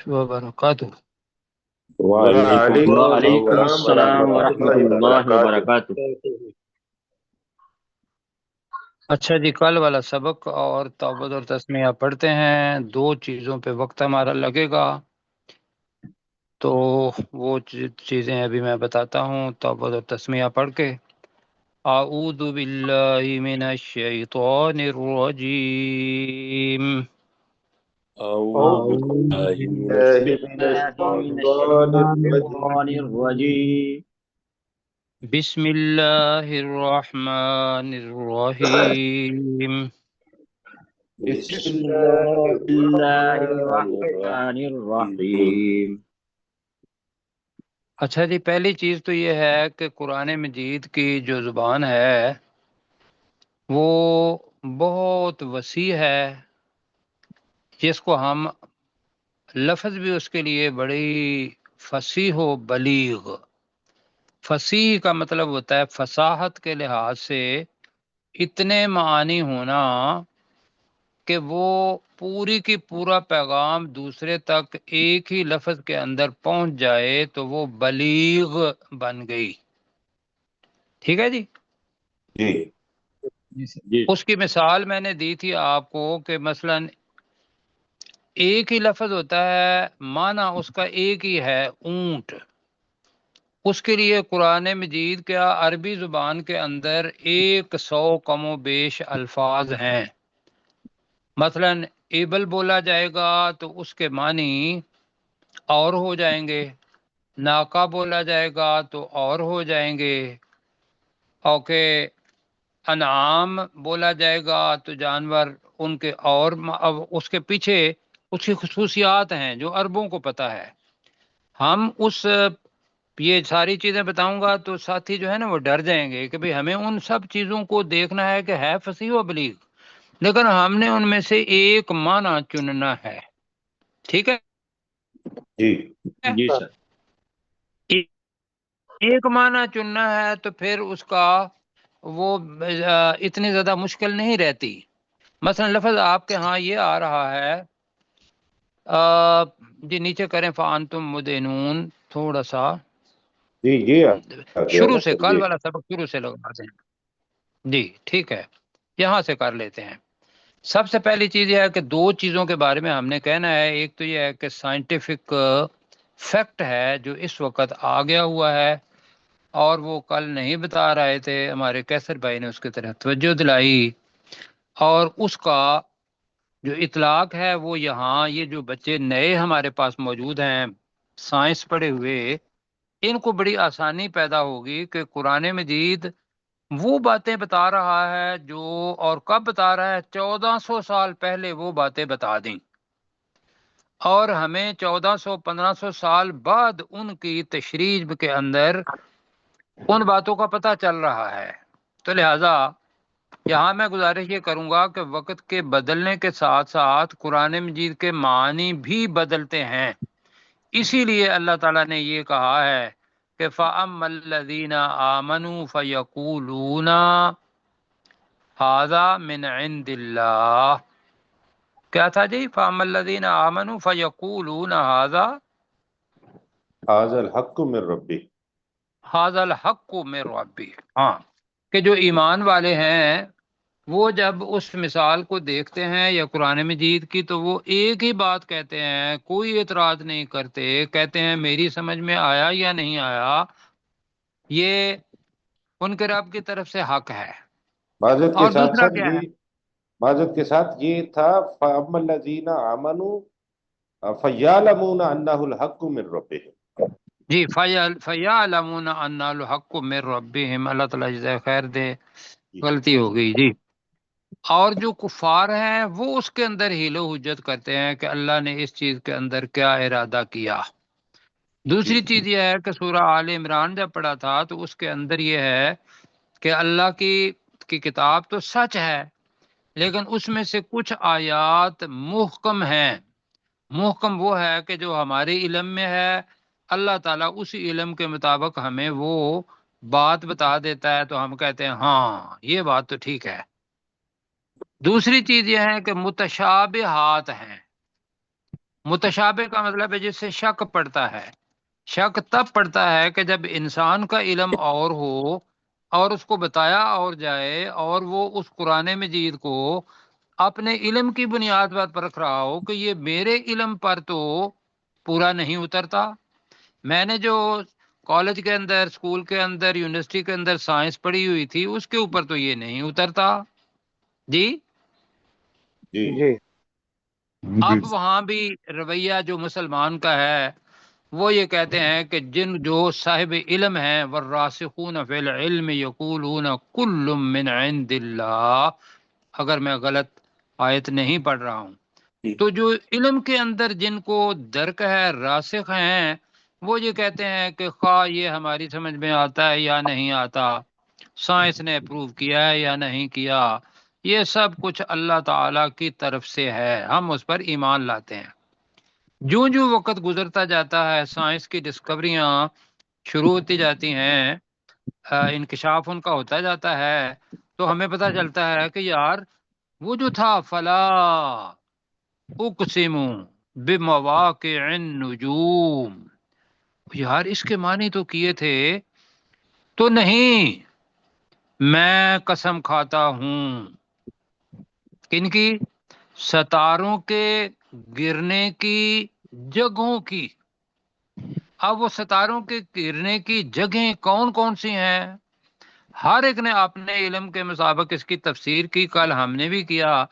وبرکاتہ۔ وعلیکم وعلیکم السلام السلام ورحمۃ ورحمۃ اللہ اللہ وبرکاتہ۔ وبرکاتہ۔ اچھا جی، کل والا سبق اور توبہ اور تسمیہ پڑھتے ہیں۔ دو چیزوں پہ وقت ہمارا لگے گا، تو وہ چیزیں ابھی میں بتاتا ہوں توبہ اور تسمیہ پڑھ کے۔ اعوذ باللہ من الشیطان الرجیم۔ اعوذ باللہ من من الشیطان الشیطان الرجیم۔ الرجیم۔ بسم اللہ الرحمن الرحیم۔ بسم بسم اللہ اللہ الرحمن الرحمن الرحیم۔ الرحیم۔ اچھا جی، پہلی چیز تو یہ ہے کہ قرآن مجید کی جو زبان ہے وہ بہت وسیع ہے، جس کو ہم لفظ بھی اس کے لیے بڑی فصیح و بلیغ۔ فصیح کا مطلب ہوتا ہے فصاحت کے لحاظ سے اتنے معانی ہونا کہ وہ پوری کی پورا پیغام دوسرے تک ایک ہی لفظ کے اندر پہنچ جائے تو وہ بلیغ بن گئی۔ ٹھیک ہے جی۔ جی جی اس کی مثال میں نے دی تھی آپ کو کہ مثلا ایک ہی لفظ ہوتا ہے، معنی اس کا ایک ہی ہے، اونٹ۔ اس کے لیے قرآن مجید کیا عربی زبان کے اندر 100 کم و بیش الفاظ ہیں۔ مثلا ایبل بولا جائے گا تو اس کے معنی اور ہو جائیں گے، ناکا بولا جائے گا تو اور ہو جائیں گے، اوکے انعام بولا جائے گا تو جانور ان کے اور اب اس کے پیچھے اس کی خصوصیات ہیں جو عربوں کو پتہ ہے۔ ہم اس یہ ساری چیزیں بتاؤں گا تو ساتھی جو ہے نا وہ ڈر جائیں گے کہ بھئی ہمیں ان سب چیزوں کو دیکھنا ہے کہ ہے فصیح و بلیغ، لیکن ہم نے ان میں سے ایک معنی چننا ہے۔ ٹھیک ہے، جی جی سر۔ ایک معنی چننا ہے تو پھر اس کا وہ اتنی زیادہ مشکل نہیں رہتی۔ مثلا لفظ آپ کے ہاں یہ آ رہا ہے، جی نیچے کریں فَأَنْتُمْ مُدْعِنُونَ، تھوڑا سا جی جی آ گیا شروع نا سے، سر کل جی۔ والا سبق شروع سے لگا دیں۔ جی ٹھیک ہے، یہاں سے کر لیتے ہیں۔ سب سے پہلی چیز یہ ہے کہ دو چیزوں کے بارے میں ہم نے کہنا ہے۔ ایک تو یہ ہے کہ سائنٹیفک فیکٹ ہے جو اس وقت آ گیا ہوا ہے، اور وہ کل نہیں بتا رہے تھے، ہمارے کیسر بھائی نے اس کی طرف توجہ دلائی، اور اس کا جو اطلاق ہے وہ یہاں یہ جو بچے نئے ہمارے پاس موجود ہیں سائنس پڑھے ہوئے، ان کو بڑی آسانی پیدا ہوگی کہ قرآن مجید وہ باتیں بتا رہا ہے جو، اور کب بتا رہا ہے، 1400 سال پہلے وہ باتیں بتا دیں، اور ہمیں 1400 1500 سال بعد ان کی تشریح کے اندر ان باتوں کا پتہ چل رہا ہے۔ تو لہٰذا یہاں میں گزارش یہ کروں گا کہ وقت کے بدلنے کے ساتھ ساتھ قرآن مجید کے معنی بھی بدلتے ہیں۔ اسی لیے اللہ تعالیٰ نے یہ کہا ہے کہ فَأَمَّا الَّذِينَ آمَنُوا فَيَقُولُونَ هَذَا مِنْ عِنْدِ اللَّهِ۔ کیا تھا جی؟ فَأَمَّا الَّذِينَ آمَنُوا فَيَقُولُونَ هذا الحق من ربی۔ هَذَا الْحَقُّ مِنْ رَبِّهِ۔ ہاں، کہ جو ایمان والے ہیں وہ جب اس مثال کو دیکھتے ہیں یا قرآن مجید کی تو وہ ایک ہی بات کہتے ہیں، کوئی اعتراض نہیں کرتے، کہتے ہیں میری سمجھ میں آیا یا نہیں آیا، یہ ان کے رب کی طرف سے حق ہے۔ معذرت کے اور ساتھ دوسرا سر کیا یہ، ہے؟ معذرت کے ساتھ یہ تھا فَأَمَّا الَّذِينَ آمَنُوا فَيَعْلَمُونَ أَنَّهُ الْحَقُّ مِن رَبِّهِمْ۔ جی فَيَعْلَمُونَ أَنَّ الْحَقُّ مِن رَبِّهِمْ، اللہ تعالیٰ جزائے خیر دے، جی غلطی ہو گئی جی۔ اور جو کفار ہیں وہ اس کے اندر حیل و حجت کرتے ہیں کہ اللہ نے اس چیز کے اندر کیا ارادہ کیا۔ جی دوسری چیز یہ ہے کہ سورہ آل عمران جب پڑھا تھا تو اس کے اندر یہ ہے کہ اللہ کی کتاب تو سچ ہے، لیکن اس میں سے کچھ آیات محکم ہیں۔ محکم وہ ہے کہ جو ہمارے علم میں ہے، اللہ تعالیٰ اسی علم کے مطابق ہمیں وہ بات بتا دیتا ہے تو ہم کہتے ہیں ہاں یہ بات تو ٹھیک ہے۔ دوسری چیز یہ ہے کہ متشابہات ہیں، متشابہ کا مطلب ہے جس سے شک پڑتا ہے. شک تب پڑتا ہے کہ جب انسان کا علم اور ہو اور اس کو بتایا اور جائے اور وہ اس قرآن مجید کو اپنے علم کی بنیاد پر رکھ رہا ہو کہ یہ میرے علم پر تو پورا نہیں اترتا. میں نے جو کالج کے اندر، اسکول کے اندر، یونیورسٹی کے اندر سائنس پڑھی ہوئی تھی اس کے اوپر تو یہ نہیں اترتا. جی جی جی اب وہاں بھی رویہ جو مسلمان کا ہے وہ یہ کہتے ہیں کہ جو صاحب علم ہیں، والراسخون فی العلم یقولون کل من عند اللہ، اگر میں غلط آیت نہیں پڑھ رہا ہوں، تو جو علم کے اندر جن کو درک ہے، راسخ ہیں، وہ یہ کہتے ہیں کہ خواہ یہ ہماری سمجھ میں آتا ہے یا نہیں آتا، سائنس نے اپروو کیا ہے یا نہیں کیا، یہ سب کچھ اللہ تعالی کی طرف سے ہے، ہم اس پر ایمان لاتے ہیں. جو جو وقت گزرتا جاتا ہے، سائنس کی ڈسکوریاں شروع ہوتی جاتی ہیں، انکشاف ان کا ہوتا جاتا ہے، تو ہمیں پتہ چلتا ہے کہ یار وہ جو تھا فلا اقسم بمواقع النجوم، یار اس کے معنی تو کیے تھے، تو نہیں، میں قسم کھاتا ہوں کن کی؟ ستاروں کے گرنے کی جگہوں کی. اب وہ ستاروں کے گرنے کی جگہیں کون کون سی ہیں؟ ہر ایک نے اپنے علم کے مطابق اس کی تفسیر کی. کل ہم نے بھی کیا،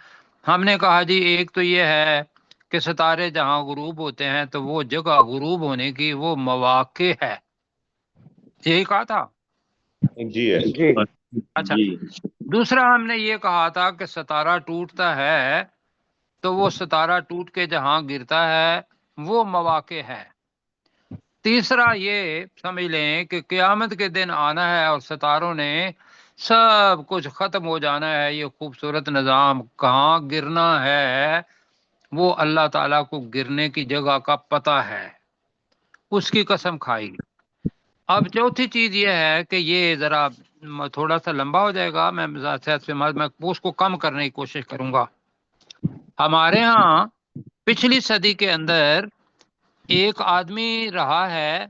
ہم نے کہا جی ایک تو یہ ہے کہ ستارے جہاں غروب ہوتے ہیں تو وہ جگہ غروب ہونے کی وہ مواقع ہے، یہی کہا تھا. جی ہے. جی اچھا، جی دوسرا ہم نے یہ کہا تھا کہ ستارہ ٹوٹتا ہے تو وہ ستارہ ٹوٹ کے جہاں گرتا ہے وہ مواقع ہے. تیسرا یہ سمجھ لیں کہ قیامت کے دن آنا ہے اور ستاروں نے سب کچھ ختم ہو جانا ہے، یہ خوبصورت نظام کہاں گرنا ہے وہ اللہ تعالیٰ کو گرنے کی جگہ کا پتہ ہے، اس کی قسم کھائی. اب چوتھی چیز یہ ہے کہ یہ ذرا تھوڑا سا لمبا ہو جائے گا، میں اس کو کم کرنے کی کوشش کروں گا. ہمارے ہاں پچھلی صدی کے اندر ایک آدمی رہا ہے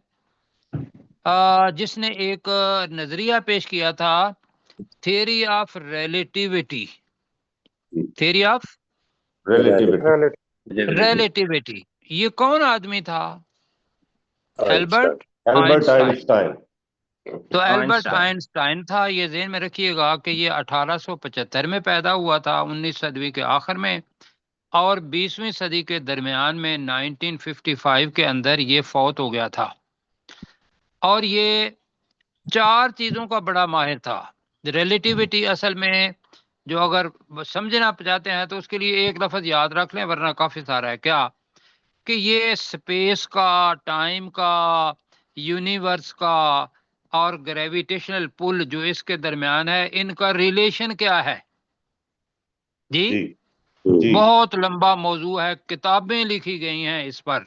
جس نے ایک نظریہ پیش کیا تھا، theory of relativity. Theory of relativity. یہ کون آدمی تھا؟ Albert Einstein. تو البرٹ آئنسٹائن تھا، یہ ذہن میں رکھیے گا کہ یہ 1875 میں پیدا ہوا تھا، 19 صدی کے آخر میں، اور 20ویں صدی کے درمیان میں 1955 کے اندر یہ فوت ہو گیا تھا. اور یہ 4 چیزوں کا بڑا ماہر تھا. ریلیٹیوٹی اصل میں جو اگر سمجھنا چاہتے ہیں تو اس کے لیے ایک لفظ یاد رکھ لیں ورنہ کافی سارا ہے. کیا کہ یہ سپیس کا، ٹائم کا، یونیورس کا اور گریویٹیشنل پل جو اس کے درمیان ہے، ان کا ریلیشن کیا ہے. جی جی بہت لمبا موضوع ہے، کتابیں لکھی گئی ہیں اس پر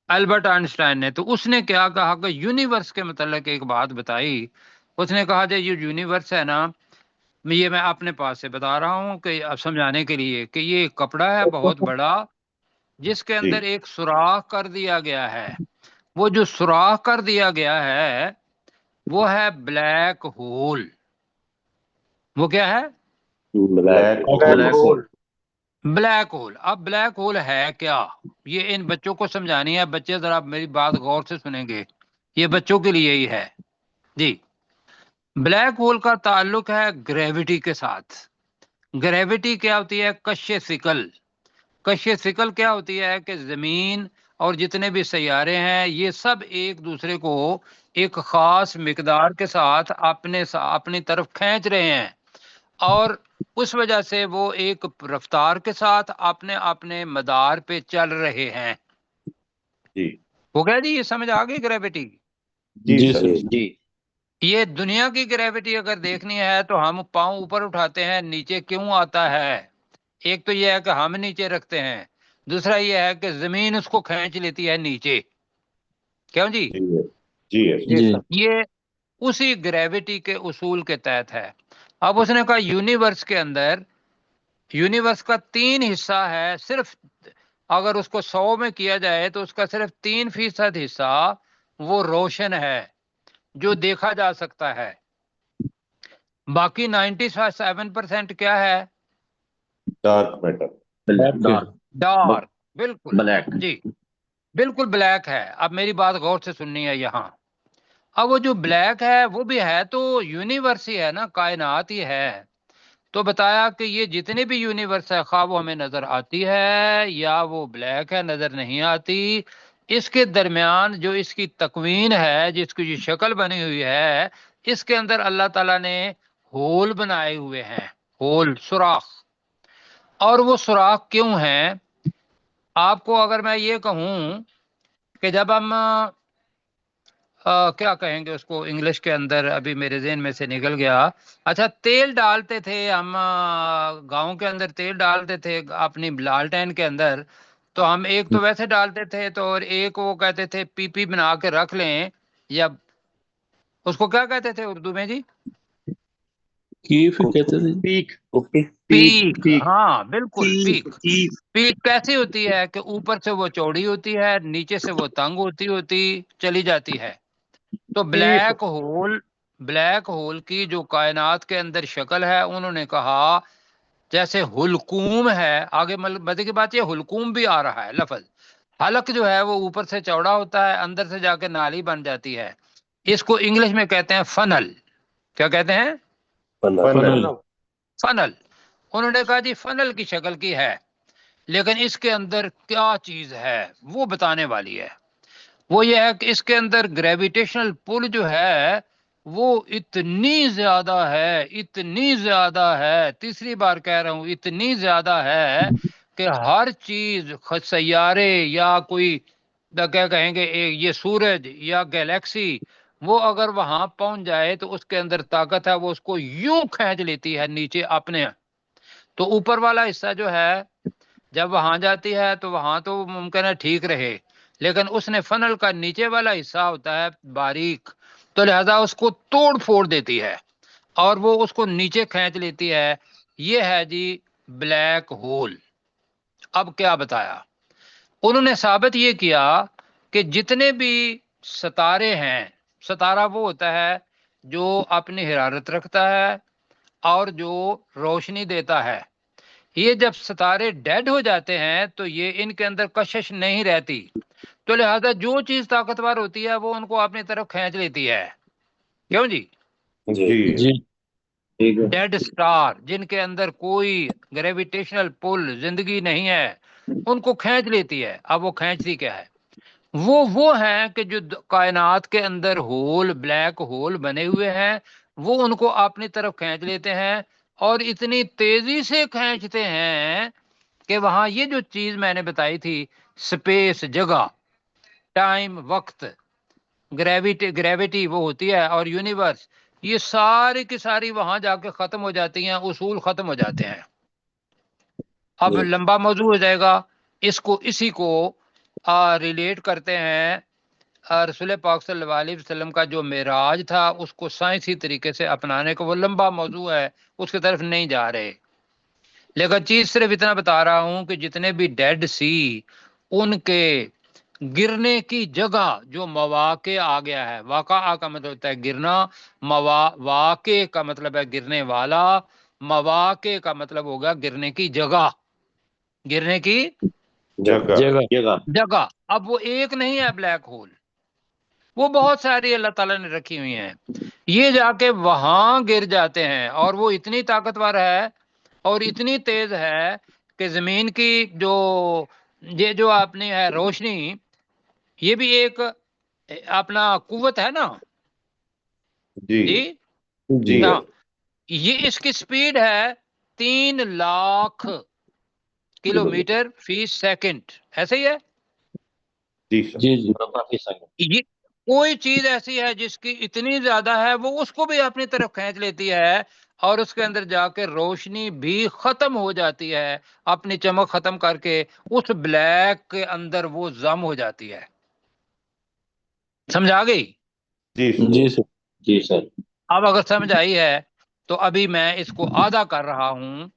البرٹ آئنسٹائن نے. تو اس نے کیا کہا کہ یونیورس کے متعلق ایک بات بتائی. اس نے کہا جو یونیورس ہے نا، یہ میں اپنے پاس سے بتا رہا ہوں کہ اب سمجھانے کے لیے کہ یہ کپڑا ہے بہت بڑا جس کے اندر ایک سوراخ کر دیا گیا ہے. وہ جو سوراخ کر دیا گیا ہے وہ ہے بلیک ہول. وہ کیا ہے؟ Black hole. اب بلیک ہول ہے کیا، یہ ان بچوں کو سمجھانی ہے. بچے ذرا میری بات غور سے سنیں گے، یہ بچوں کے لیے ہی ہے. جی بلیک ہول کا تعلق ہے گریوٹی کے ساتھ. گریوٹی کیا ہوتی ہے؟ کش ثقل. کش ثقل کیا ہوتی ہے کہ زمین اور جتنے بھی سیارے ہیں یہ سب ایک دوسرے کو ایک خاص مقدار کے ساتھ اپنی طرف کھینچ رہے ہیں، اور اس وجہ سے وہ ایک رفتار کے ساتھ اپنے اپنے مدار پہ چل رہے ہیں. ہو گیا جی، یہ سمجھ آ گئی گریوٹی؟ جی سر جی. یہ دنیا کی گریوٹی اگر دیکھنی ہے تو ہم پاؤں اوپر اٹھاتے ہیں، نیچے کیوں آتا ہے؟ ایک تو یہ ہے کہ ہم نیچے رکھتے ہیں، دوسرا یہ ہے کہ زمین اس کو کھینچ لیتی ہے نیچے. کیوں جی؟ جی یہ اسی گریوٹی کے اصول کے تحت ہے. اب اس نے کہا یونیورس کے اندر، یونیورس کا 3 حصہ ہے، صرف اگر اس کو 100 میں کیا جائے تو اس کا صرف 3% حصہ وہ روشن ہے جو دیکھا جا سکتا ہے، باقی 97% کیا ہے؟ ڈارک میٹر، ڈارک، بالکل بلیک۔ جی، بالکل بلیک ہے۔ اب میری بات غور سے سننی ہے یہاں، اب وہ جو بلیک ہے وہ بھی ہے تو یونیورس ہی ہے نا، کائنات ہی ہے۔ تو بتایا کہ یہ جتنے بھی یونیورس ہے، خواہ وہ ہمیں نظر آتی ہے یا وہ بلیک ہے نظر نہیں آتی، اس کے درمیان جو اس کی تکوین ہے، جس کی جو شکل بنی ہوئی ہے، اس کے اندر اللہ تعالیٰ نے ہول بنائے ہوئے ہیں، ہول، سوراخ۔ اور وہ سوراخ کیوں ہیں؟ آپ کو اگر میں یہ کہوں کہ جب ہم کیا کہیں گے اس کو انگلش کے اندر، ابھی میرے ذہن میں سے نکل گیا، اچھا تیل ڈالتے تھے ہم، گاؤں کے اندر تیل ڈالتے تھے اپنی لالٹین کے اندر، تو ہم ایک تو ویسے ڈالتے تھے تو، اور ایک وہ کہتے تھے پی پی بنا کے رکھ لیں، یا اس کو کیا کہتے تھے اردو میں جی؟ کیف کہتے تھے، پیک، پیک، ہاں بالکل، پیک۔ پیک کیسی ہوتی ہے کہ اوپر سے وہ چوڑی ہوتی ہے، نیچے سے وہ تنگ ہوتی چلی جاتی ہے۔ تو بلیک ہول، بلیک ہول کی جو کائنات کے اندر شکل ہے، انہوں نے کہا جیسے حلقوم ہے، آگے مزے کی بات یہ حلقوم بھی آ رہا ہے لفظ، حلق جو ہے وہ اوپر سے چوڑا ہوتا ہے، اندر سے جا کے نالی بن جاتی ہے، اس کو انگلش میں کہتے ہیں فنل۔ کیا کہتے ہیں؟ فنل۔ فنل۔ انہوں نے کہا جی فنل کی شکل کی ہے، لیکن اس کے اندر کیا چیز ہے وہ بتانے والی ہے۔ وہ یہ ہے کہ اس کے اندر گریویٹیشنل پل جو ہے وہ اتنی زیادہ ہے، اتنی زیادہ ہے، تیسری بار کہہ رہا ہوں اتنی زیادہ ہے کہ ہر چیز، سیارے یا کوئی کیا کہیں گے یہ سورج یا گیلیکسی، وہ اگر وہاں پہنچ جائے تو اس کے اندر طاقت ہے، وہ اس کو یوں کھینچ لیتی ہے نیچے اپنے۔ تو اوپر والا حصہ جو ہے جب وہاں جاتی ہے تو وہاں تو ممکن ہے ٹھیک رہے، لیکن اس نے فنل کا نیچے والا حصہ ہوتا ہے باریک، تو لہذا اس کو توڑ پھوڑ دیتی ہے اور وہ اس کو نیچے کھینچ لیتی ہے۔ یہ ہے جی بلیک ہول۔ اب کیا بتایا انہوں نے؟ ثابت یہ کیا کہ جتنے بھی ستارے ہیں، ستارہ وہ ہوتا ہے جو اپنی حرارت رکھتا ہے اور جو روشنی دیتا ہے، یہ جب ستارے ڈیڈ ہو جاتے ہیں تو یہ ان کے اندر کشش نہیں رہتی، تو لہذا جو چیز طاقتور ہوتی ہے وہ ان کو اپنی طرف کھینچ لیتی ہے۔ کیوں جی؟ جی، ڈیڈ سٹار جن کے اندر کوئی گریویٹیشنل پل، زندگی نہیں ہے، ان کو کھینچ لیتی ہے۔ اب وہ کھینچتی کیا ہے؟ وہ ہیں کہ جو کائنات کے اندر ہول، بلیک ہول بنے ہوئے ہیں، وہ ان کو اپنی طرف کھینچ لیتے ہیں، اور اتنی تیزی سے کھینچتے ہیں کہ وہاں یہ جو چیز میں نے بتائی تھی، سپیس، جگہ، ٹائم، وقت، گریویٹی وہ ہوتی ہے، اور یونیورس، یہ ساری کی ساری وہاں جا کے ختم ہو جاتی ہیں، اصول ختم ہو جاتے ہیں۔ اب لمبا موضوع ہو جائے گا، اس کو اسی کو ریلیٹ کرتے ہیں رسول پاک صلی اللہ علیہ وسلم کا جو معراج تھا، اس کو سائنسی طریقے سے اپنانے کا، وہ لمبا موضوع ہے، اس کی طرف نہیں جا رہے، لیکن چیز صرف اتنا بتا رہا ہوں کہ جتنے بھی ڈیڈ سی، ان کے گرنے کی جگہ جو مواقع آ گیا ہے، واقعہ کا مطلب ہوتا ہے گرنا، واقع کا مطلب ہے گرنے والا، مواقع کا مطلب ہوگا گرنے کی جگہ، گرنے کی جگہ۔ اب وہ ایک نہیں ہے بلیک ہول، وہ بہت ساری اللہ تعالیٰ نے رکھی ہوئی ہیں، یہ جا کے وہاں گر جاتے ہیں، اور وہ اتنی طاقتور ہے اور اتنی تیز ہے کہ زمین کی یہ جو اپنی ہے روشنی، یہ بھی ایک اپنا قوت ہے نا جی، ہاں، یہ اس کی سپیڈ ہے 3,00,000 کلومیٹر فی سیکنڈ، ایسے ہی ہے یہ کوئی چیز ایسی ہے جس کی اتنی زیادہ ہے، وہ اس کو بھی اپنی طرف کھینچ لیتی ہے، اور اس کے اندر جا کے روشنی بھی ختم ہو جاتی ہے، اپنی چمک ختم کر کے اس بلیک کے اندر وہ ضم ہو جاتی ہے۔ سمجھ آ گئی؟ جی سر۔ اب اگر سمجھ آئی ہے تو ابھی میں اس کو آدھا کر رہا ہوں۔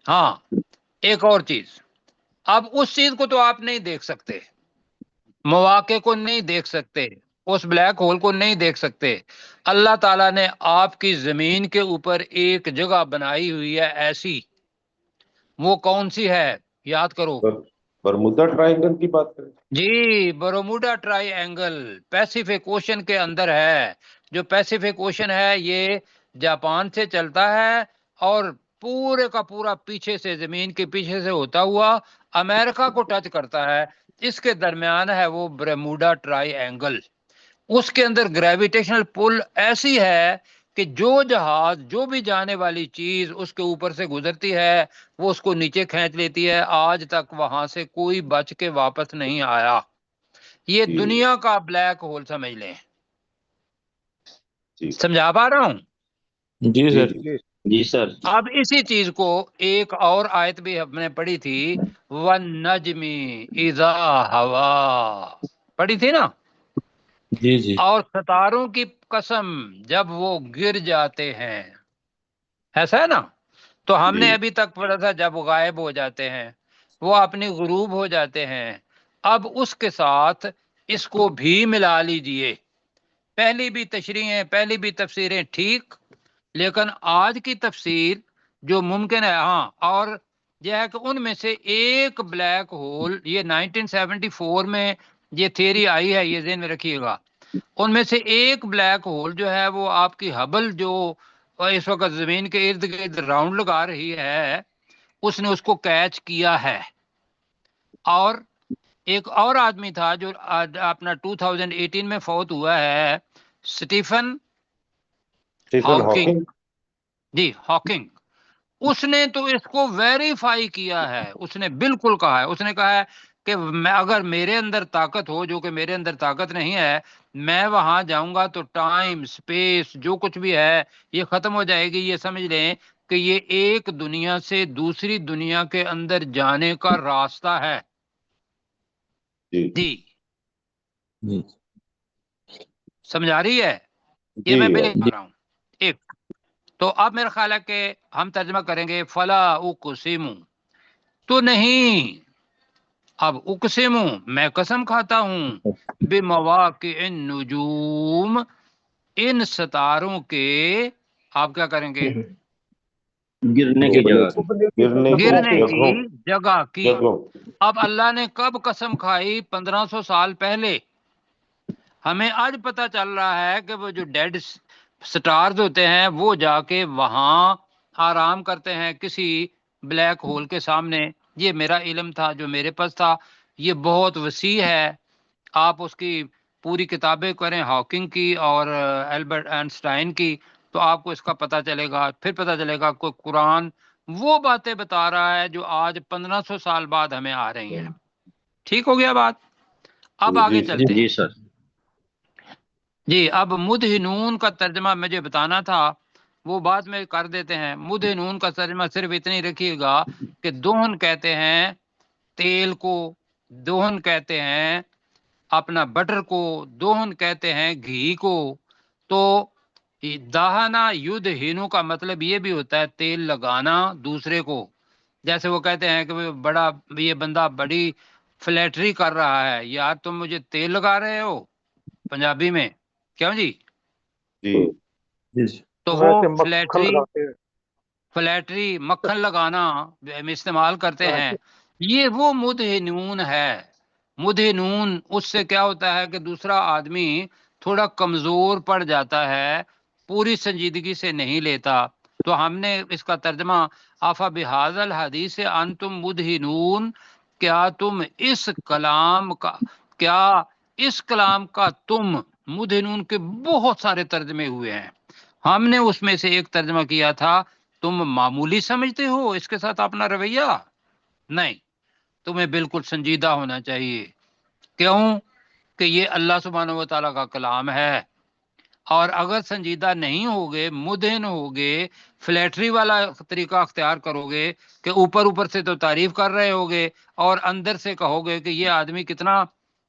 ہاں، ایک اور چیز، اب اس چیز کو تو آپ نہیں دیکھ سکتے، مواقع کو نہیں دیکھ سکتے، اس بلیک ہول کو نہیں دیکھ سکتے۔ اللہ تعالیٰ نے آپ کی زمین کے اوپر ایک جگہ بنائی ہوئی ہے ایسی، وہ کون سی ہے؟ یاد کرو۔ برمودا ٹرائنگل کی بات کریں؟ جی، بروموڈا ٹرائی اینگل پیسیفک اوشن کے اندر ہے۔ جو پیسیفک اوشن ہے یہ جاپان سے چلتا ہے اور پورے کا پورا پیچھے سے، زمین کے پیچھے سے ہوتا ہوا امریکہ کو ٹچ کرتا ہے۔ اس کے درمیان ہے وہ برموڈا ٹرائی اینگل۔ اس کے اندر گریویٹیشنل پل ایسی ہے کہ جو جہاز، جو بھی جانے والی چیز اس کے اوپر سے گزرتی ہے وہ اس کو نیچے کھینچ لیتی ہے۔ آج تک وہاں سے کوئی بچ کے واپس نہیں آیا۔ یہ جی دنیا کا بلیک ہول سمجھ لیں۔ جی سمجھا پا رہا ہوں؟ جی جی سر، جی جی سر، اب اسی چیز کو ایک اور آیت بھی ہم نے پڑھی تھی، وَالنَّجْمِ اِذَا ہَوَا، پڑھی تھی نا؟ جی جی اور ستاروں کی قسم جب وہ گر جاتے ہیں، ایسا ہے نا؟ تو ہم جی نے ابھی تک پڑھا تھا جب غائب ہو جاتے ہیں، وہ اپنی غروب ہو جاتے ہیں۔ اب اس کے ساتھ اس کو بھی ملا لیجئے۔ پہلی بھی تشریحیں، پہلی بھی تفسیریں ٹھیک، لیکن آج کی تفسیر جو ممکن ہے، ہاں، اور یہ ہے کہ ان میں سے ایک بلیک ہول، یہ 1974 میں یہ تھیوری آئی ہے، یہ ذہن میں رکھیے گا، ان میں سے ایک بلیک ہول جو ہے وہ آپ کی ہبل جو اس وقت زمین کے ارد گرد راؤنڈ لگا رہی ہے، اس نے اس کو کیچ کیا ہے۔ اور ایک اور آدمی تھا جو اپنا 2018 میں فوت ہوا ہے، سٹیفن اسٹیفن ہاکنگ، ہاکنگ۔ جی ہاکنگ، اس نے تو اس کو ویریفائی کیا ہے۔ اس نے بالکل کہا ہے، اس نے کہا ہے کہ میں اگر میرے اندر طاقت ہو، جو کہ میرے اندر طاقت نہیں ہے، میں وہاں جاؤں گا تو ٹائم، سپیس، جو کچھ بھی ہے یہ ختم ہو جائے گی۔ یہ سمجھ لیں کہ یہ ایک دنیا سے دوسری دنیا کے اندر جانے کا راستہ ہے۔ جی جی، جی سمجھا رہی ہے؟ یہ جی میں بالکل بتا رہا ہوں۔ ایک تو اب میرا خیال ہے کہ ہم ترجمہ کریں گے فلا اقسم، تو نہیں، اب اقسم میں قسم کھاتا ہوں، بمواقع النجوم، ان ستاروں کے، آپ کیا کریں گے؟ گرنے کی جگہ کی، گرنے جگہوں کی جگہ کی۔ جگہوں اب اللہ نے کب قسم کھائی؟ 1500 سال پہلے۔ ہمیں آج پتا چل رہا ہے کہ وہ جو ڈیڈ سٹارز ہوتے ہیں وہ جا کے وہاں آرام کرتے ہیں کسی بلیک ہول کے سامنے۔ یہ میرا علم تھا جو میرے پاس تھا، یہ بہت وسیع ہے۔ آپ اس کی پوری کتابیں کریں، ہاکنگ کی اور البرٹ آئنسٹائن کی، تو آپ کو اس کا پتہ چلے گا۔ پھر پتہ چلے گا کہ قرآن وہ باتیں بتا رہا ہے جو آج 1500 سال بعد ہمیں آ رہی ہیں۔ ٹھیک ہو گیا بات؟ اب آگے جی سر چلتے ہیں۔ جی سر، جی، اب مدہنون کا ترجمہ مجھے بتانا تھا، وہ بعد میں کر دیتے ہیں۔ مدہنون کا ترجمہ صرف اتنی رکھیے گا کہ دوہن کہتے ہیں تیل کو، دوہن کہتے ہیں اپنا بٹر کو، دوہن کہتے ہیں گھی کو۔ تو دہنا یدہنو کا مطلب یہ بھی ہوتا ہے تیل لگانا دوسرے کو۔ جیسے وہ کہتے ہیں کہ بڑا، یہ بندہ بڑی فلیٹری کر رہا ہے، یار تم مجھے تیل لگا رہے ہو، پنجابی میں کیوں جی؟ جی جی تو وہ فلیٹری مکھن لگانا ہم استعمال کرتے ہیں۔ یہ وہ مدہنون ہے۔ مدہنون اس سے کیا ہوتا ہے کہ دوسرا آدمی تھوڑا کمزور پڑ جاتا ہے، پوری سنجیدگی سے نہیں لیتا۔ تو ہم نے اس کا ترجمہ آفا بہذا الحدیث انتم مدہنون، کیا تم اس کلام کا، کیا اس کلام کا تم، مدہنون کے بہت سارے ترجمے ہوئے ہیں، ہم نے اس میں سے ایک ترجمہ کیا تھا تم معمولی سمجھتے ہو اس کے ساتھ اپنا رویہ؟ نہیں، تمہیں بالکل سنجیدہ ہونا چاہیے۔ کیوں کہ یہ اللہ سبحانہ و تعالیٰ کا کلام ہے، اور اگر سنجیدہ نہیں ہوگے، مدہن ہوگے، فلیٹری والا طریقہ اختیار کرو گے کہ اوپر اوپر سے تو تعریف کر رہے ہوگے اور اندر سے کہو گے کہ یہ آدمی کتنا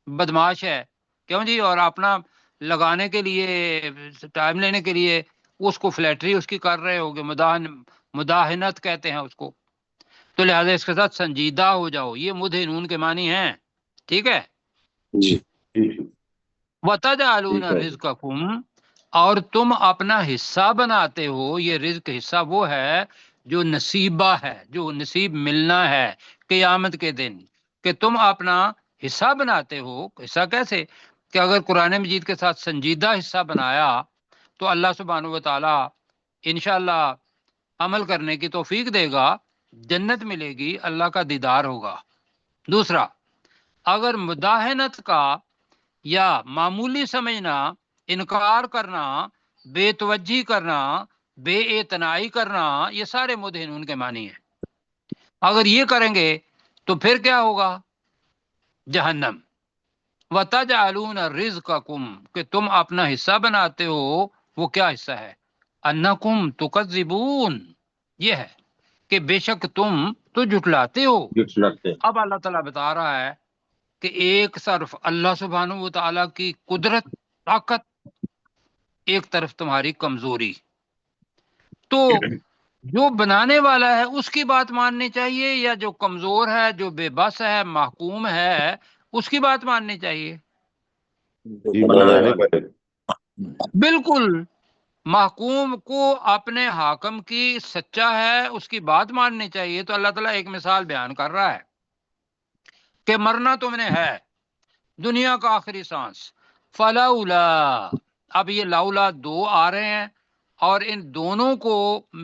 بدماش ہے، کیوں جی، اور اپنا لگانے کے لیے، ٹائم لینے کے لیے اس کو فلیٹری اس کی کر رہے ہوگے، مداحنت کہتے ہیں اس کو۔ تو لہٰذا اس کے ساتھ سنجیدہ ہو جاؤ. یہ مدھنون کے معنی ہیں. ٹھیک ہے. جی وَتَجْعَلُونَ ٹھیک ہے جی. رِزْقَكُمْ، اور تم اپنا حصہ بناتے ہو. یہ رزق حصہ وہ ہے جو نصیبہ ہے، جو نصیب ملنا ہے قیامت کے دن، کہ تم اپنا حصہ بناتے ہو. حصہ کیسے؟ کہ اگر قرآن مجید کے ساتھ سنجیدہ حصہ بنایا تو اللہ سبحانہ و تعالی انشاءاللہ عمل کرنے کی توفیق دے گا، جنت ملے گی، اللہ کا دیدار ہوگا. دوسرا، اگر مداہنت کا یا معمولی سمجھنا، انکار کرنا، بے توجہی کرنا، بے اعتنائی کرنا، یہ سارے مدہنون کے معنی ہیں. اگر یہ کریں گے تو پھر کیا ہوگا؟ جہنم. وَتَجْعَلُونَ رِزْقَكُمْ، کہ تم اپنا حصہ بناتے ہو. وہ کیا حصہ ہے؟ أَنَّكُمْ تُكَذِّبُونَ، یہ ہے کہ بے شک تم تو جھٹلاتے ہو. جھٹلاتے. اب اللہ تعالیٰ بتا رہا ہے کہ ایک طرف اللہ سبحانہ و تعالیٰ کی قدرت، طاقت، ایک طرف تمہاری کمزوری. تو جو بنانے والا ہے اس کی بات ماننی چاہیے، یا جو کمزور ہے، جو بے بس ہے، محکوم ہے، اس کی بات ماننی چاہیے؟ جی بنانے والے. بالکل. محکوم کو اپنے حاکم کی سچا ہے، اس کی بات ماننی چاہیے. تو اللہ تعالیٰ ایک مثال بیان کر رہا ہے کہ مرنا تم نے ہے، دنیا کا آخری سانس. فلولا، اب یہ لولا دو آ رہے ہیں اور ان دونوں کو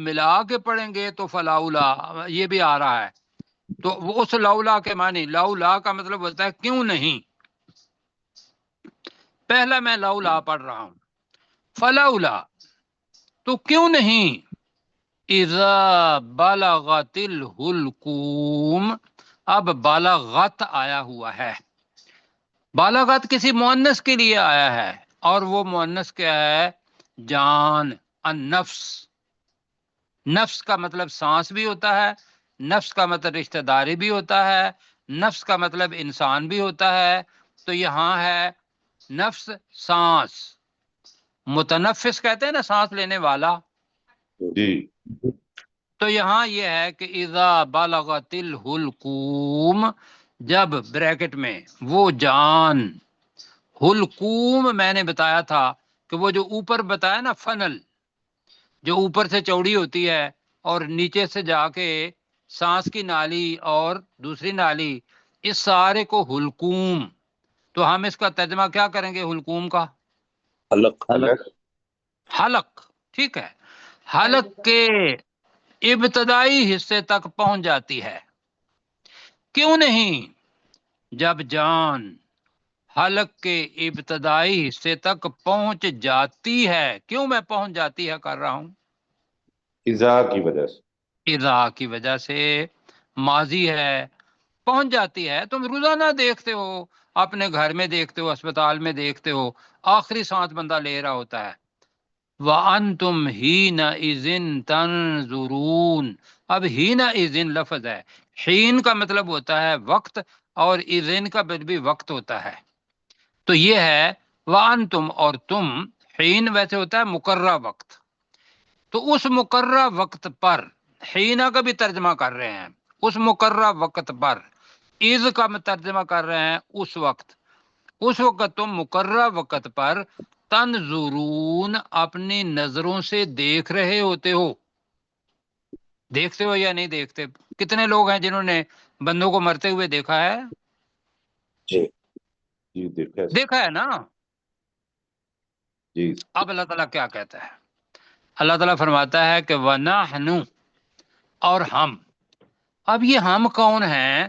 ملا کے پڑھیں گے تو فلولا یہ بھی آ رہا ہے. تو وہ اس لولا کے معنی، لولا کا مطلب ہوتا ہے کیوں نہیں. پہلا میں لولا پڑھ رہا ہوں، فلولا تو کیوں نہیں، اذا بلغت الحلقوم، اب بالغت آیا ہوا ہے. بالغت کسی مؤنث کے لیے آیا ہے، اور وہ مؤنث کیا ہے؟ جان، النفس. نفس کا مطلب سانس بھی ہوتا ہے، نفس کا مطلب رشتہ داری بھی ہوتا ہے، نفس کا مطلب انسان بھی ہوتا ہے. تو یہاں ہے نفس، سانس. متنفس کہتے ہیں نا سانس لینے والا. جی تو یہاں یہ ہے کہ اذا بالغت الحلقوم، جب بریکٹ میں وہ جان، حلقوم میں نے بتایا تھا کہ وہ جو اوپر بتایا نا فنل، جو اوپر سے چوڑی ہوتی ہے اور نیچے سے جا کے سانس کی نالی اور دوسری نالی، اس سارے کو حلقوم. تو ہم اس کا ترجمہ کیا کریں گے حلقوم کا؟ حلق. حلق. ٹھیک ہے. حلق کے ابتدائی حصے تک پہنچ جاتی ہے. کیوں نہیں؟ جب جان حلق کے ابتدائی حصے تک پہنچ جاتی ہے. کیوں میں پہنچ جاتی ہے کر رہا ہوں؟ اذا کی وجہ سے. اذا کی وجہ سے، ماضی ہے، پہنچ جاتی ہے. تم روزانہ دیکھتے ہو، اپنے گھر میں دیکھتے ہو، اسپتال میں دیکھتے ہو، آخری سانس بندہ لے رہا ہوتا ہے. وَأَنْتُمْ حِينَئِذٍ تَنْظُرُونَ. اب حِينَئِذٍ لفظ ہے. حین کا مطلب ہوتا ہے وقت، اور اذن کا بھی وقت ہوتا ہے. تو یہ ہے وَأَنْتُمْ، اور تم. حین ویسے ہوتا ہے مقررہ وقت. تو اس مقررہ وقت پر، حینا کا بھی ترجمہ کر رہے ہیں، اس مقررہ وقت پر. اذ کا ترجمہ کر رہے ہیں اس وقت. اس وقت تم مقررہ وقت پر تنظرون، اپنی نظروں سے دیکھ رہے ہوتے ہو. دیکھتے ہو یا نہیں دیکھتے؟ کتنے لوگ ہیں جنہوں نے بندوں کو مرتے ہوئے دیکھا ہے؟ جی جی دیکھا ہے نا. جی. اب اللہ تعالیٰ کیا کہتا ہے؟ اللہ تعالیٰ فرماتا ہے کہ وَنَحْنُ، اور ہم. اب یہ ہم کون ہیں؟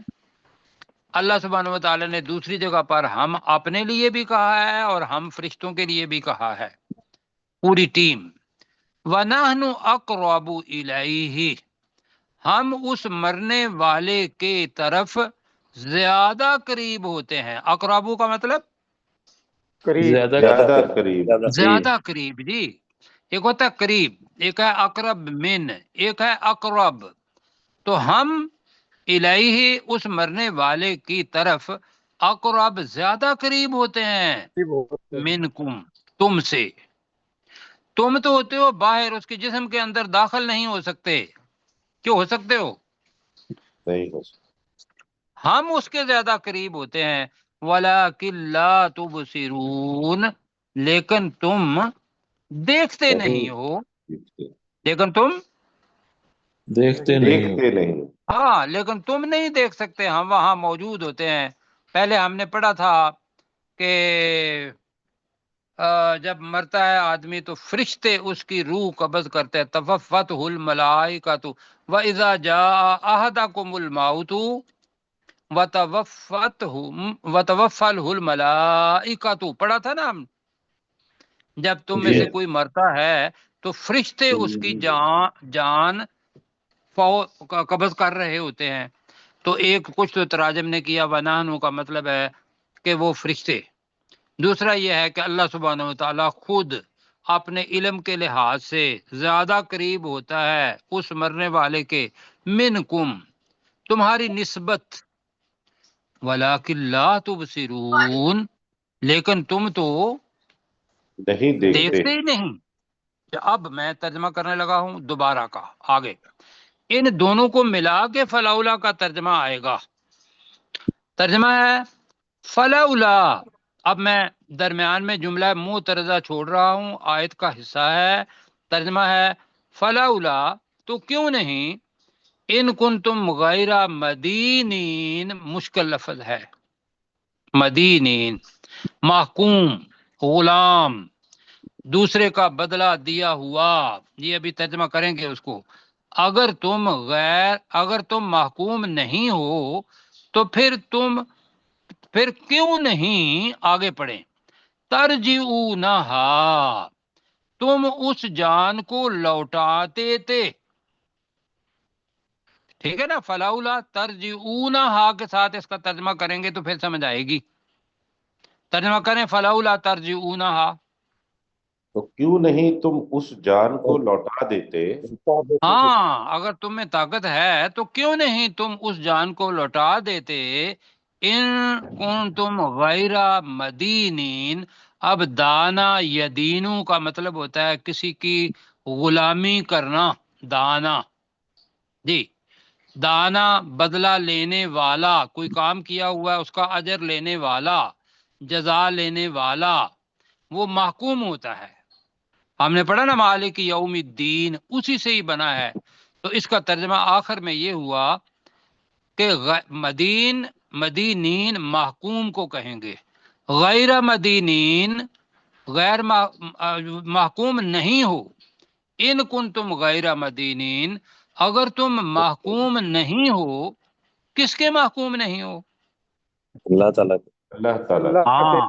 اللہ سبحانہ و تعالیٰ نے دوسری جگہ پر ہم اپنے لیے بھی کہا ہے اور ہم فرشتوں کے لیے بھی کہا ہے، پوری ٹیم. وَنَحْنُ أَقْرَبُ إِلَيْهِ، ہم اس مرنے والے کے طرف زیادہ قریب ہوتے ہیں. اقربو کا مطلب زیادہ قریب. زیادہ قریب. جی، ایک ہوتا ہے قریب، ایک ہے اقرب من، ایک ہے اقرب. تو ہم الیہ، اس مرنے والے کی طرف، اقرب زیادہ قریب ہوتے ہیں، منکم، تم سے. تم تو ہوتے ہو باہر، اس کے جسم کے اندر داخل نہیں ہو سکتے. کیوں ہو سکتے ہو؟ نہیں ہو سکتا۔ ہم اس کے زیادہ قریب ہوتے ہیں، وَلَٰكِن لَا تُبْصِرُونَ، لیکن تم دیکھتے نہیں ہو، لیکن تم دیکھتے نہیں ہو۔ دیکھتے نہیں۔ ہاں لیکن تم نہیں دیکھ سکتے، ہم وہاں موجود ہوتے ہیں۔ پہلے ہم نے پڑھا تھا کہ جب مرتا ہے آدمی تو فرشتے اس کی روح قبض کرتے ہیں، توفته الملائکۃ وَإِذَا جَاءَ أَحَدَكُمُ الْمَوْتُ وَتَوَفَّتْهُ الْمَلَائِکَۃُ، پڑھا تھا نا ہم، جب تم میں جی سے کوئی مرتا ہے تو فرشتے اس کی جان قبض کر رہے ہوتے ہیں۔ تو ایک کچھ تو تراجم نے کیا ونانو کا مطلب ہے کہ وہ فرشتے، دوسرا یہ ہے کہ اللہ سبحانہ وتعالیٰ خود اپنے علم کے لحاظ سے زیادہ قریب ہوتا ہے اس مرنے والے کے، منکم، تمہاری نسبت، ولیکن لا تبصرون، لیکن تم تو نہیں دیکھتے۔ دیکھتے ہی نہیں۔ اب میں ترجمہ کرنے لگا ہوں دوبارہ کا، آگے ان دونوں کو ملا کے فلولا کا ترجمہ آئے گا۔ ترجمہ ہے فلولا، اب میں درمیان میں جملہ معترضہ چھوڑ رہا ہوں، آیت کا حصہ ہے، ترجمہ ہے فلولا، تو کیوں نہیں، ان کنتم غیر مدینین، مشکل لفظ ہے، مدینین، محکوم، غلام، دوسرے کا بدلہ دیا ہوا، یہ ابھی ترجمہ کریں گے اس کو۔ اگر تم محکوم نہیں ہو تو پھر کیوں نہیں، آگے پڑھیں، ترجعونہا، تم اس جان کو لوٹاتے تھے، ٹھیک ہے نا، فلولا ترجعونہا کے ساتھ اس کا ترجمہ کریں گے تو پھر سمجھ آئے گی۔ ترجمہ کریں فلولا ترجعونہا، تو کیوں نہیں تم اس جان کو لوٹا دیتے؟ ہاں اگر تم میں طاقت ہے تو کیوں نہیں تم اس جان کو لوٹا دیتے، ان کنتم غیر مدینین۔ اب دانا یدینو کا مطلب ہوتا ہے کسی کی غلامی کرنا، دانا، جی، دانا بدلہ لینے والا، کوئی کام کیا ہوا ہے اس کا اجر لینے والا، جزا لینے والا، وہ محکوم ہوتا ہے۔ ہم نے پڑھا نا مالک یوم الدین، اسی سے ہی بنا ہے۔ تو اس کا ترجمہ آخر میں یہ ہوا کہ مدینین محکوم کو کہیں گے، غیر مدینین، غیر محکوم نہیں ہو، ان کنتم غیر مدینین، اگر تم محکوم نہیں ہو، کس کے محکوم نہیں ہو؟ اللہ تعالیٰ اللہ تعالیٰ۔ ہاں،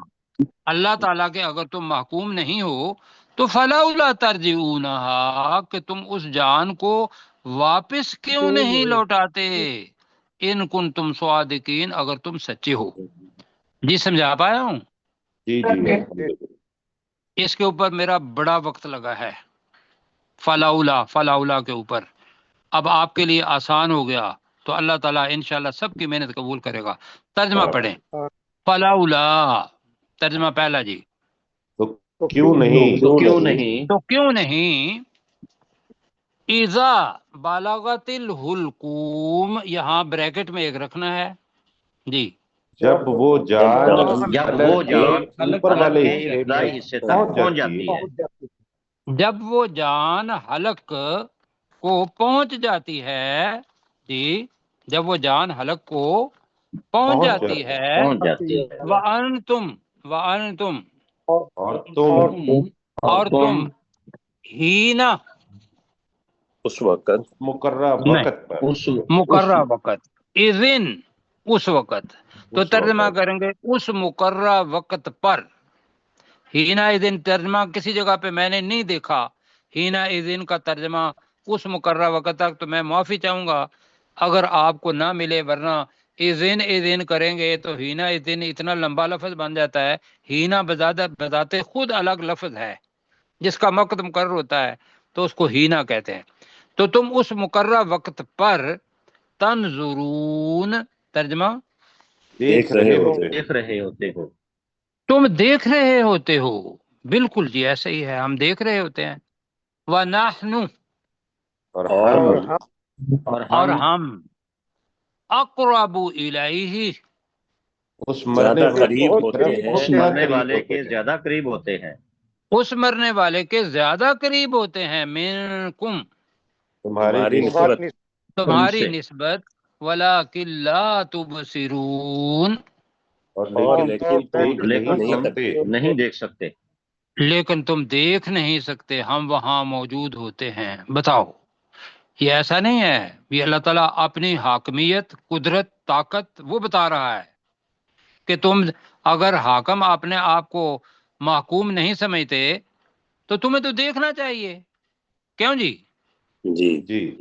اللہ تعالیٰ کے اگر تم محکوم نہیں ہو تو فلولا ترجعونہا، کہ تم اس جان کو واپس کیوں نہیں لوٹاتے، ان کنتم صادقین، اگر تم سچے ہو۔ جی سمجھا پایا ہوں؟ جی جی الحمدللہ۔ اس کے اوپر میرا بڑا وقت لگا ہے، فلولا کے اوپر۔ اب آپ کے لیے آسان ہو گیا تو اللہ تعالیٰ انشاءاللہ سب کی محنت قبول کرے گا۔ ترجمہ پڑھیں، فلولا، ترجمہ پہلا جی، تو کیوں نہیں؟ تو کیوں نہیں، اذا بالغت الحلقوم، یہاں بریکٹ میں ایک رکھنا ہے جی، جب وہ جان حلق کے اوپر والے حصے میں پہنچ جاتی ہے۔ جب وہ جان حلق کو پہنچ جاتی ہے، جی، جب وہ جان حلق کو پہنچ جاتی ہے، وَأَنْتُمْ، اور تم ہینا، اس وقت مقررہ وقت پر، مقررہ وقت، اذن، اس وقت، تو اس ترجمہ وقت، کریں گے اس مقررہ وقت پر۔ ہینا اذن ترجمہ کسی جگہ پہ میں نے نہیں دیکھا، ہینا اذن کا ترجمہ اس مقررہ وقت تک، تو میں معافی چاہوں گا اگر آپ کو نہ ملے، ورنہ اذن کریں گے تو ہینا اذن اتنا لمبا لفظ بن جاتا ہے۔ ہینا بذات خود الگ لفظ ہے، جس کا وقت مقرر ہوتا ہے تو اس کو ہینا کہتے ہیں۔ تو تم اس مقررہ وقت پر تنظرون، ترجمہ دیکھ رہے ہوتے ہو۔ تم دیکھ رہے ہوتے ہو، بالکل جی ایسے ہی ہے، ہم دیکھ رہے ہوتے ہیں۔ وَنَحْنُ، اور اور ہم اور ہم، اقرب الیہ، اس مرنے زیادہ والے قریب کی ہوتے طرف ہیں، بہت اس زیادہ مرنے قریب والے ہوتے کے ہیں۔ زیادہ قریب ہوتے ہیں، اس مرنے والے کے زیادہ قریب ہوتے ہیں، منکم، تمہاری تمہاری نسبت، نسبت، تم تمہاری سے، نسبت، ولکن لا تبصرون، اور اور لیکن لیکن تم دیکھ لیکن نہیں نہیں تم سکتے۔ سکتے۔ نہیں دیکھ سکتے۔ لیکن تم دیکھ نہیں سکتے، ہم وہاں موجود ہوتے ہیں۔ بتاؤ، یہ ایسا نہیں ہے، یہ اللہ تعالیٰ اپنی حاکمیت، قدرت، طاقت وہ بتا رہا ہے کہ تم اگر حاکم اپنے آپ کو محکوم نہیں سمجھتے تو تمہیں تو دیکھنا چاہیے، کیوں جی؟ جی جی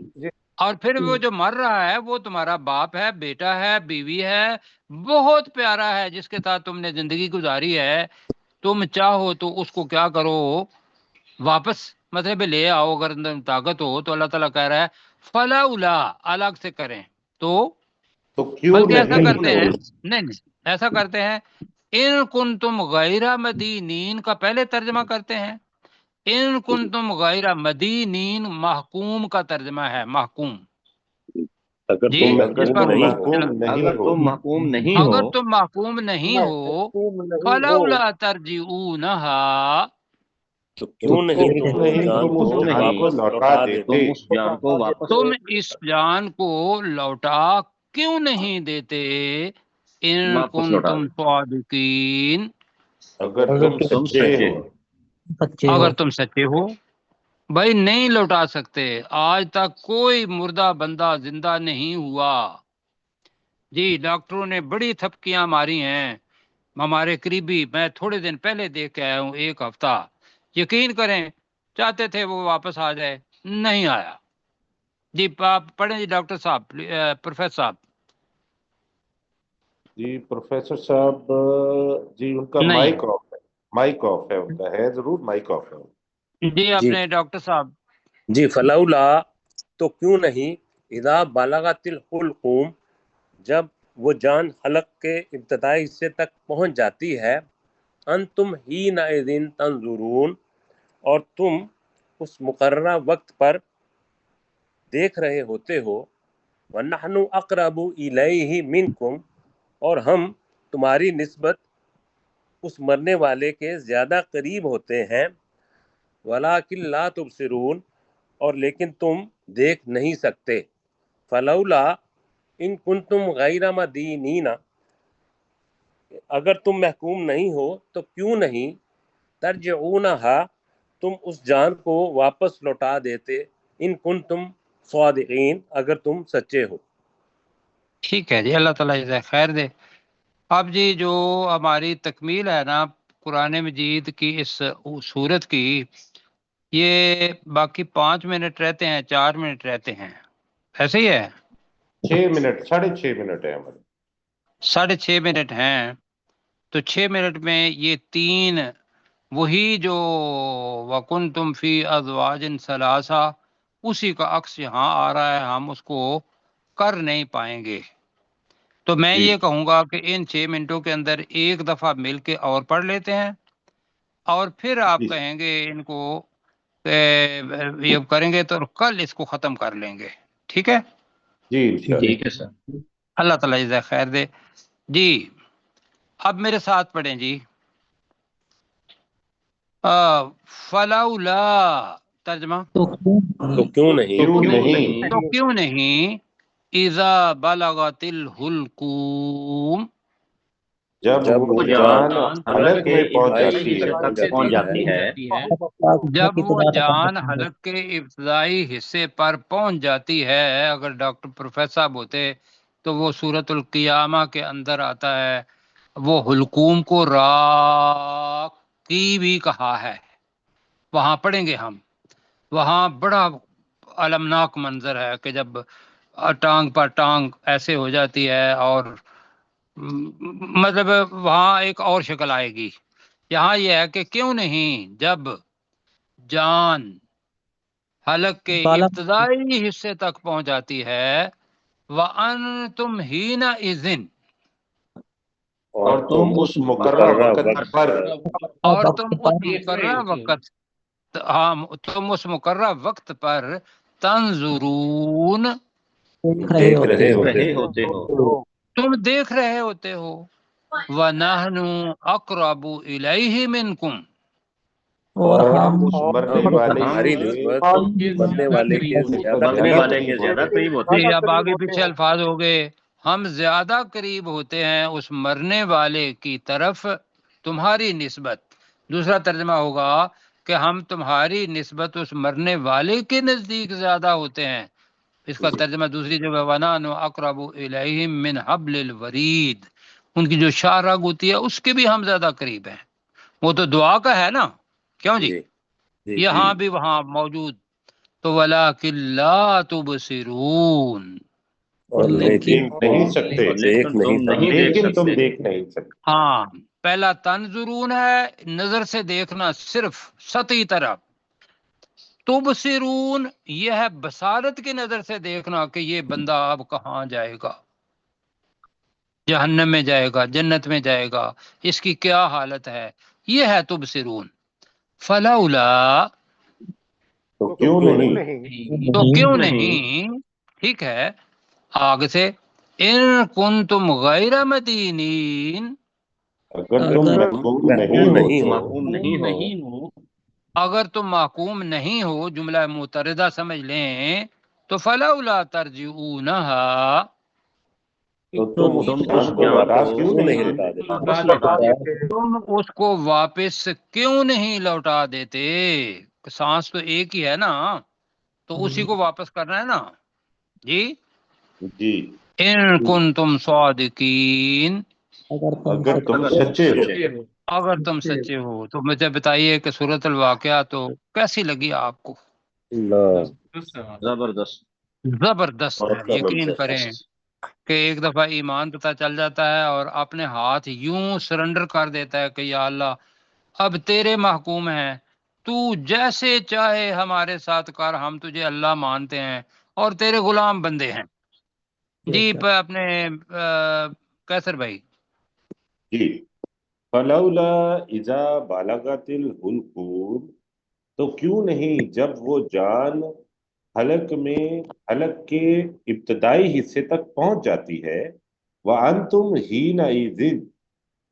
اور پھر وہ جو مر رہا ہے وہ تمہارا باپ ہے، بیٹا ہے، بیوی ہے، بہت پیارا ہے، جس کے ساتھ تم نے زندگی گزاری ہے، تم چاہو تو اس کو کیا کرو، واپس مطلب لے آؤ، اگر اندر طاقت ہو تو۔ اللہ تعالیٰ کہہ رہا ہے فلاولا، الگ سے کریں تو، تو کیوں بلکہ ایسا نہیں کرتے ہیں، ہو؟ نہیں ایسا کرتے ہیں، ان کنتم غیر مدینین کا پہلے ترجمہ کرتے ہیں، ان کنتم غیر مدینین محکوم کا ترجمہ ہے، محکوم، اگر جی، تم اس اگر پر محکوم تم نہیں غور ہو، محکوم نہیں اگر ہو، تم محکوم نہیں ہو، اگر تم محکوم نہیں ہو، فلولا ترجعونہا، تو تو کیوں نہیں کیوں تم اس نہیں جان تم کو اس کیوں جان نہیں کو واپس لوٹا لوٹا دیتے؟ تم دیتے؟ اس جان کو واپس، تم اس جان کو لوٹا کیوں نہیں دیتے، ان واپس لوٹا کنتم دیں، صادقین، اگر اگر تم تم سچے سچے ہو۔ ہو۔ اگر تم سچے ہو۔ بھائی نہیں لوٹا سکتے، آج تک کوئی مردہ بندہ زندہ نہیں ہوا، جی، ڈاکٹروں نے بڑی تھپکیاں ماری ہیں، ہمارے قریبی، میں تھوڑے دن پہلے دیکھ کے آیا ہوں، ایک ہفتہ، یقین کریں چاہتے تھے وہ واپس آ جائے، نہیں آیا۔ جی آپ پڑھیں جی ڈاکٹر صاحب، پروفیسر صاحب۔ جی پروفیسر صاحب، جی ان کا نہیں، مائک آف ہے، مائک آف ہے، ان کا ہے ضرور مائک آف ہے۔ جی جی اپنے ڈاکٹر صاحب۔ جی فلولا، تو کیوں نہیں، اذا بلغت الحلقوم، جب وہ جان حلق کے ابتدائی حصے تک پہنچ جاتی ہے، انتم حینئذ تنظرون، اور تم اس مقررہ وقت پر دیکھ رہے ہوتے ہو، وَنَحْنُ أَقْرَبُ إِلَيْهِ مِنْكُمْ، اور ہم تمہاری نسبت اس مرنے والے کے زیادہ قریب ہوتے ہیں، وَلَٰكِن لَا تُبْصِرُونَ، اور لیکن تم دیکھ نہیں سکتے، فلولا ان کنتم غیر مدینین، اگر تم محکوم نہیں ہو تو کیوں نہیں، ترجعونہا، تم اس جان کو واپس لوٹا دیتے، ان کنتم صادقین، اگر تم سچے ہو۔ ٹھیک ہے جی، اللہ تعالیٰ جزائے خیر دے۔ اب جی جو ہماری تکمیل ہے نا قرآن مجید کی اس صورت کی، یہ باقی 5 منٹ رہتے ہیں، 4 منٹ رہتے ہیں، ایسے ہی ہے، 6 منٹ، 6.5 منٹ ہے ہمارے۔ 6.5 منٹ ہیں، تو 6 منٹ میں یہ 3، وہی جو وَكُنْتُمْ فِي أَزْوَاجٍ ثَلَاثَةٍ، اسی کا عکس یہاں آ رہا ہے، ہم اس کو کر نہیں پائیں گے۔ تو میں جی یہ کہوں گا کہ ان 6 منٹوں کے اندر ایک دفعہ مل کے اور پڑھ لیتے ہیں، اور پھر آپ جی کہیں گے ان کو یہ کریں گے تو کل اس کو ختم کر لیں گے، ٹھیک ہے؟ جی انشاءاللہ۔ ٹھیک ہے سر۔ اللہ تعالیٰ جزائے خیر دے۔ جی اب میرے ساتھ پڑھیں جی، فلولا، ترجمہ، تو کیوں نہیں، کیوں کیوں نہیں نہیں، تو کیوں نہیں، اذا بلغت الحلقوم، جب جب وہ وہ جان جان حلق کے میں پہنچ ابتدائی جاتی حصے ہے، تک پہنچ جاتی ہے، جب وہ جان حلق کے ابتدائی حصے پر پہنچ جاتی ہے، اگر ڈاکٹر پروفیسر صاحب ہوتے تو وہ سورۃ القیامہ کے اندر آتا ہے، وہ حلقوم کو راقی بھی کہا ہے، وہاں پڑھیں گے ہم، وہاں بڑا المناک منظر ہے کہ جب ٹانگ پر ٹانگ ایسے ہو جاتی ہے، اور مطلب وہاں ایک اور شکل آئے گی۔ یہاں یہ ہے کہ کیوں نہیں، جب جان حلق کے ابتدائی حصے تک پہنچ جاتی ہے، وَأَنْتُمْ حِينَئِذٍ، اور تم اس مقررہ وقت پر، اور تم اس مقررہ وقت، ہاں تم اس مقررہ وقت پر، تنظرون، دیکھ رہے دیکھ ہوتے رہے ہو رہے ہوتے ہو تم دیکھ رہے ہوتے ہو وَنَحْنُ أَقْرَبُ إِلَيْهِ مِنْكُمْ اور اور ہم اس مرنے والے ہماری سے نسبت مرنے والے کے زیادہ مرنے زیادہ والے کے قریب زیادہ ہوتے ہیں۔ قریب ہوتے جی ہیں اب آگے پیچھے الفاظ ہو گئے ہم زیادہ قریب ہوتے ہیں اس مرنے والے کی طرف تمہاری نسبت. دوسرا ترجمہ ہوگا کہ ہم تمہاری نسبت اس مرنے والے کے نزدیک زیادہ ہوتے ہیں. اس کا ترجمہ دوسری جگہ وَنَحْنُ أَقْرَبُ إِلَيْهِم مِّنْ حَبْلِ الْوَرِيدِ، ان کی جو شاہ رگ ہوتی ہے اس کے بھی ہم زیادہ قریب ہیں. وہ تو دعا کا ہے نا، کیوں جی؟ جی جی یہاں بھی وہاں موجود. تو وَلَٰكِن لَا تُبْصِرُونَ، اور دیکھ نہیں سکتے، دیکھ نہیں تم نہیں دیکھ لیکن تم سکتے. دیکھ نہیں سکتے. ہاں پہلا تنظرون ہے نظر سے دیکھنا صرف سطحی طرف، تبصرون یہ ہے بصارت کی نظر سے دیکھنا کہ یہ بندہ اب کہاں جائے گا، جہنم میں جائے گا جنت میں جائے گا، اس کی کیا حالت ہے، یہ ہے تبصرون. فلولا تو کیوں نہیں؟ تو کیوں نہیں، ٹھیک ہے آگے سے ان کنتم غیر مدینین، اگر تم محکوم نہیں محکوم ہو نہیں ہو اگر تم محکوم نہیں ہو، جملہ متردہ سمجھ لیں تو فلولا ترجعونہا، تو تم اس جان کو واپس کیوں نہیں لوٹا دیتے؟ دیتے؟ واپس لوٹا دیتے. تم اس کو واپس کیوں نہیں لوٹا دیتے؟ سانس تو ایک ہی ہے نا، تو اسی کو واپس کرنا ہے نا. جی جی ان کنتم صادقین، اگر تم سچے ہو. اگر تم سچے ہو تو مجھے بتائیے کہ سورۃ الواقعہ تو کیسی لگی آپ کو؟ اللہ زبردست. زبردست ہے، بہت یقین زبردست. کریں کہ ایک دفعہ ایمان پتہ چل جاتا ہے اور اپنے ہاتھ یوں سرنڈر کر دیتا ہے کہ یا اللہ اب تیرے محکوم ہیں، تو جیسے چاہے ہمارے ساتھ کر، ہم تجھے اللہ مانتے ہیں اور تیرے غلام بندے ہیں. جی اپنے کیسر بھائی. جی فلولا اذا بالغت الحلقوم، تو کیوں نہیں جب وہ جان حلق کے ابتدائی حصے تک پہنچ جاتی ہے، وَأَنْتُمْ حِينَئِذٍ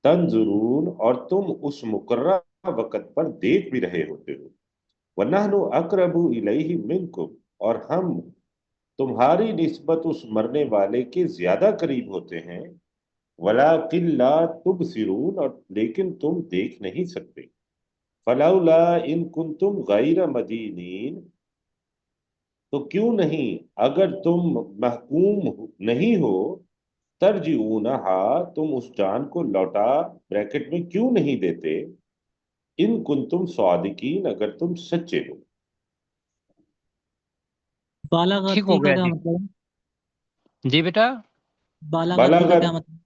تَنْظُرُونَ، اور تم اس مقررہ وقت پر دیکھ بھی رہے ہوتے ہو. وَنَحْنُ أَقْرَبُ إِلَيْهِ مِنْكُمْ، اور ہم تمہاری نسبت اس مرنے والے کے زیادہ قریب ہوتے ہیں. وَلَٰكِن لَا تُبْصِرُونَ، اور لیکن تم دیکھ نہیں سکتے. فَلَوْلَا إِن كُنتُمْ غَيْرَ مَدِينِينَ، تو کیوں نہیں اگر تم محکوم نہیں ہو، ترجعونہا، تم اس جان کو لوٹا بریکٹ میں کیوں نہیں دیتے، ان کنتم صادقین، اگر تم سچے ہو. ٹھیک ہو بالاغتی کا گیا کیا جی. مطلب؟ جی بیٹا بالاغتی کا کیا بالاغت مطلب؟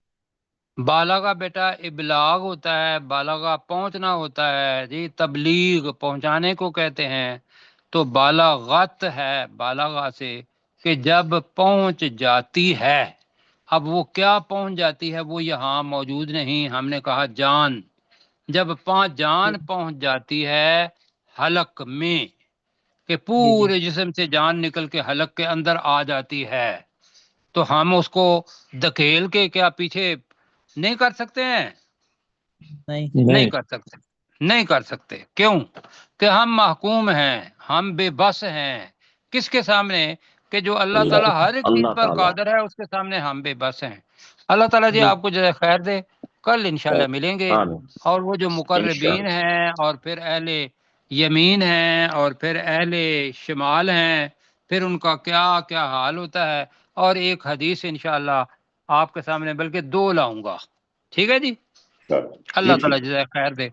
بالغہ بیٹا ابلاغ ہوتا ہے، بالغہ پہنچنا ہوتا ہے جی، تبلیغ پہنچانے کو کہتے ہیں. تو بالغت ہے بالغہ سے کہ جب پہنچ جاتی ہے. اب وہ کیا پہنچ جاتی ہے وہ یہاں موجود نہیں، ہم نے کہا جان. جب جان پہنچ جاتی ہے حلق میں، کہ پورے جسم سے جان نکل کے حلق کے اندر آ جاتی ہے، تو ہم اس کو دھکیل کے کیا پیچھے نہیں کر سکتے ہیں؟ نہیں کر سکتے، نہیں کر سکتے. کیوں؟ کہ ہم محکوم ہیں، ہم بے بس ہیں. کس کے سامنے؟ کہ جو اللہ تعالیٰ ہر ایک چیز اللہ پر تعالیٰ. قادر ہے، اس کے سامنے ہم بے بس ہیں. اللہ تعالیٰ جی آپ کو جزائے خیر دے. کل انشاءاللہ ملیں گے، آمین. اور وہ جو مقربین ہیں اور پھر اہل یمین ہیں اور پھر اہل شمال ہیں، پھر ان کا کیا کیا حال ہوتا ہے، اور ایک حدیث انشاءاللہ آپ کے سامنے، بلکہ 2 لاؤں گا. ٹھیک ہے جی، اللہ جی تعالیٰ ٹھیک. جزائے خیر دے.